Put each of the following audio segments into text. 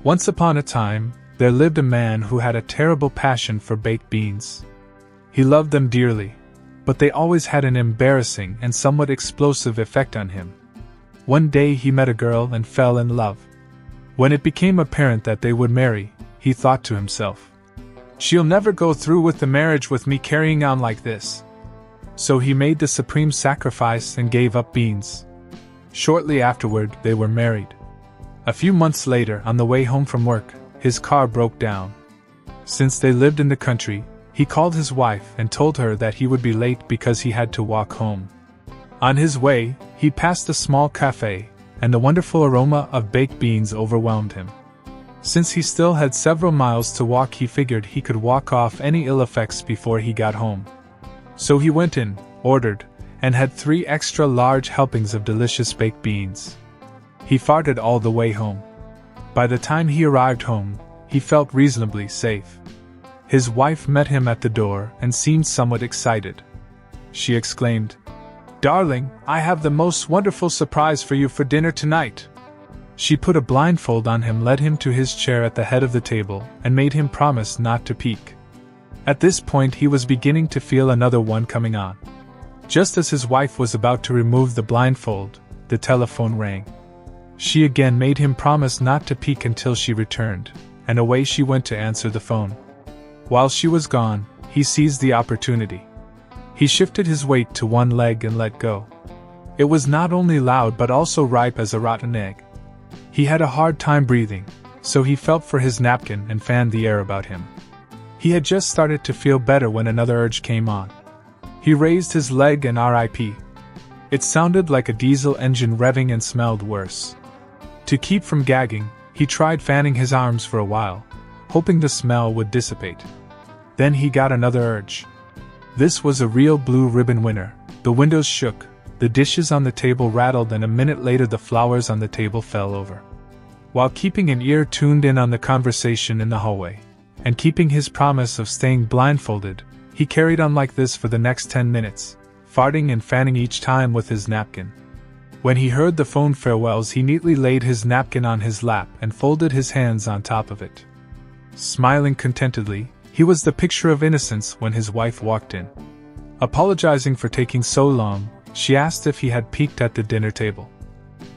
Once upon a time, there lived a man who had a terrible passion for baked beans. He loved them dearly, but they always had an embarrassing and somewhat explosive effect on him. One day he met a girl and fell in love. When it became apparent that they would marry, he thought to himself, "She'll never go through with the marriage with me carrying on like this." So he made the supreme sacrifice and gave up beans. Shortly afterward, they were married. A few months later, on the way home from work, his car broke down. Since they lived in the country, he called his wife and told her that he would be late because he had to walk home. On his way, he passed a small cafe, and the wonderful aroma of baked beans overwhelmed him. Since he still had several miles to walk, he figured he could walk off any ill effects before he got home. So he went in, ordered, and had 3 extra large helpings of delicious baked beans. He farted all the way home. By the time he arrived home, he felt reasonably safe. His wife met him at the door and seemed somewhat excited. She exclaimed, "Darling, I have the most wonderful surprise for you for dinner tonight." She put a blindfold on him, led him to his chair at the head of the table, and made him promise not to peek. At this point he was beginning to feel another one coming on. Just as his wife was about to remove the blindfold, the telephone rang. She again made him promise not to peek until she returned, and away she went to answer the phone. While she was gone, he seized the opportunity. He shifted his weight to one leg and let go. It was not only loud but also ripe as a rotten egg. He had a hard time breathing, so he felt for his napkin and fanned the air about him. He had just started to feel better when another urge came on. He raised his leg and RIP. It sounded like a diesel engine revving and smelled worse. To keep from gagging, he tried fanning his arms for a while, hoping the smell would dissipate. Then he got another urge. This was a real blue ribbon winner. The windows shook, the dishes on the table rattled, and a minute later the flowers on the table fell over. While keeping an ear tuned in on the conversation in the hallway, and keeping his promise of staying blindfolded, he carried on like this for the next 10 minutes, farting and fanning each time with his napkin. When he heard the phone farewells, he neatly laid his napkin on his lap and folded his hands on top of it. Smiling contentedly, he was the picture of innocence when his wife walked in. Apologizing for taking so long, she asked if he had peeked at the dinner table.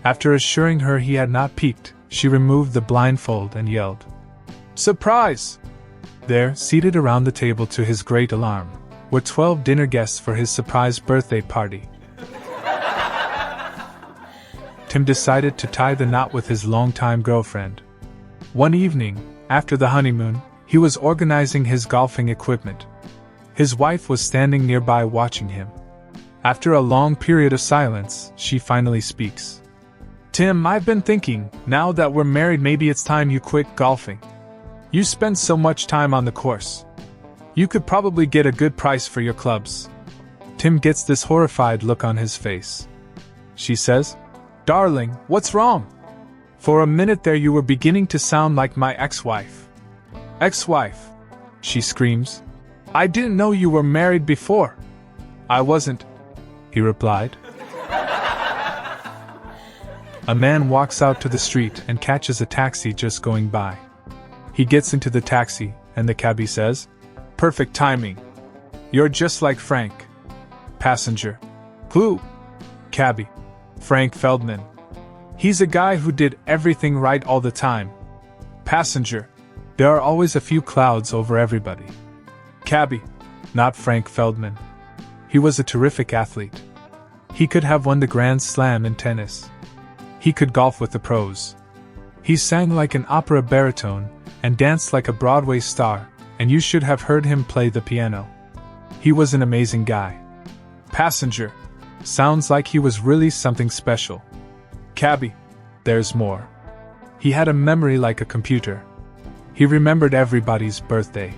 After assuring her he had not peeked, she removed the blindfold and yelled, "Surprise!" There, seated around the table to his great alarm, were 12 dinner guests for his surprise birthday party. Tim decided to tie the knot with his longtime girlfriend. One evening, after the honeymoon, he was organizing his golfing equipment. His wife was standing nearby watching him. After a long period of silence, she finally speaks. "Tim, I've been thinking, now that we're married, maybe it's time you quit golfing. You spend so much time on the course. You could probably get a good price for your clubs." Tim gets this horrified look on his face. She says, "Darling, what's wrong? For a minute there you were beginning to sound like my ex-wife." "Ex-wife?" she screams. "I didn't know you were married before." "I wasn't," he replied. A man walks out to the street and catches a taxi just going by. He gets into the taxi, and the cabbie says, "Perfect timing. You're just like Frank." Passenger: "Who?" Cabbie: "Frank Feldman. He's a guy who did everything right all the time." Passenger: "There are always a few clouds over everybody." Cabbie: "Not Frank Feldman. He was a terrific athlete. He could have won the Grand Slam in tennis. He could golf with the pros. He sang like an opera baritone and danced like a Broadway star, and you should have heard him play the piano. He was an amazing guy." Passenger: "Sounds like he was really something special." Cabbie: "There's more. He had a memory like a computer. He remembered everybody's birthday.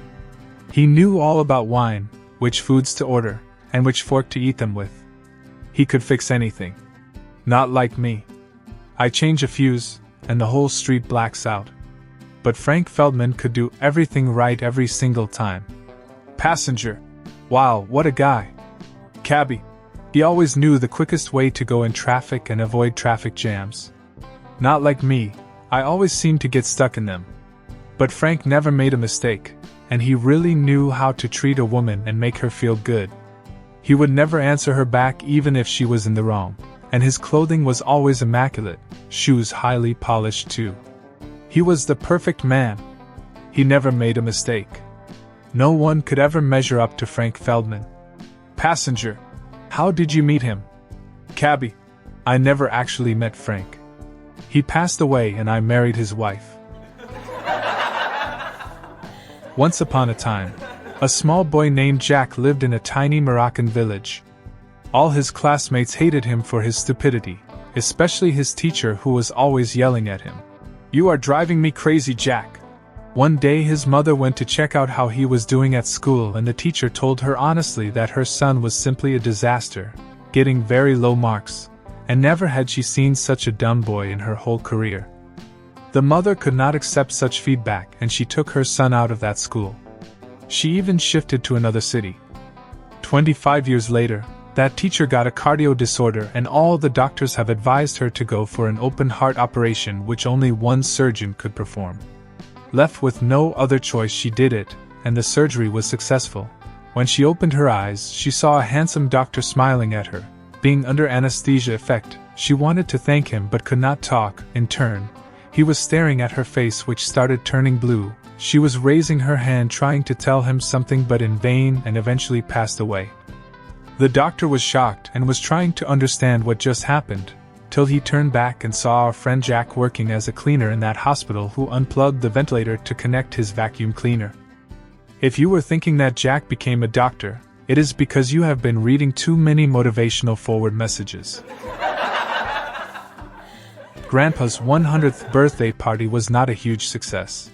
He knew all about wine, which foods to order, and which fork to eat them with. He could fix anything. Not like me. I change a fuse, and the whole street blacks out. But Frank Feldman could do everything right every single time." Passenger: "Wow, what a guy." Cabbie: "He always knew the quickest way to go in traffic and avoid traffic jams. Not like me, I always seem to get stuck in them. But Frank never made a mistake, and he really knew how to treat a woman and make her feel good. He would never answer her back even if she was in the wrong, and his clothing was always immaculate, shoes highly polished too. He was the perfect man. He never made a mistake. No one could ever measure up to Frank Feldman. Passenger: how did you meet him? Cabbie: I never actually met Frank. He passed away and I married his wife. Once upon a time, a small boy named Jack lived in a tiny Moroccan village. All his classmates hated him for his stupidity, especially his teacher who was always yelling at him. "You are driving me crazy, Jack." One day his mother went to check out how he was doing at school, and the teacher told her honestly that her son was simply a disaster, getting very low marks, and never had she seen such a dumb boy in her whole career. The mother could not accept such feedback, and she took her son out of that school. She even shifted to another city. 25 years later, that teacher got a cardio disorder, and all the doctors have advised her to go for an open heart operation which only one surgeon could perform. Left with no other choice, she did it, and the surgery was successful. When she opened her eyes, she saw a handsome doctor smiling at her. Being under anesthesia effect, she wanted to thank him but could not talk. In turn, he was staring at her face, which started turning blue. She was raising her hand trying to tell him something but in vain, and eventually passed away. The doctor was shocked and was trying to understand what just happened, till he turned back and saw our friend Jack working as a cleaner in that hospital, who unplugged the ventilator to connect his vacuum cleaner. If you were thinking that Jack became a doctor, it is because you have been reading too many motivational forward messages. Grandpa's 100th birthday party was not a huge success.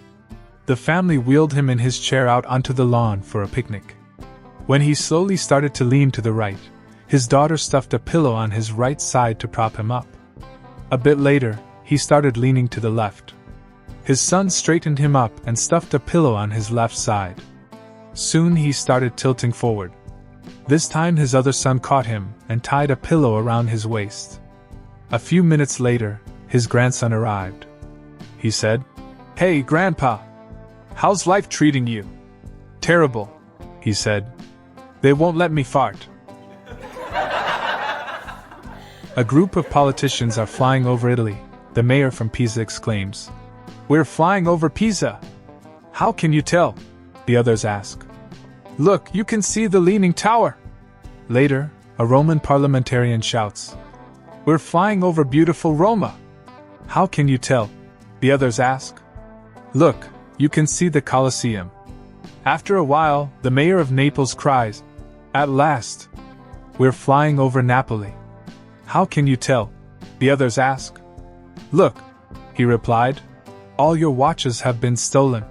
The family wheeled him in his chair out onto the lawn for a picnic. When he slowly started to lean to the right, his daughter stuffed a pillow on his right side to prop him up. A bit later, he started leaning to the left. His son straightened him up and stuffed a pillow on his left side. Soon he started tilting forward. This time his other son caught him and tied a pillow around his waist. A few minutes later, his grandson arrived. He said, "Hey, Grandpa! How's life treating you?" "Terrible," he said. "They won't let me fart." A group of politicians are flying over Italy. The mayor from Pisa exclaims, "We're flying over Pisa!" "How can you tell?" the others ask. "Look, you can see the Leaning Tower." Later, a Roman parliamentarian shouts, "We're flying over beautiful Roma." "How can you tell?" the others ask. "Look, you can see the Colosseum." After a while, the mayor of Naples cries, "At last! We're flying over Napoli." "How can you tell?" the others ask. "Look," he replied, "all your watches have been stolen."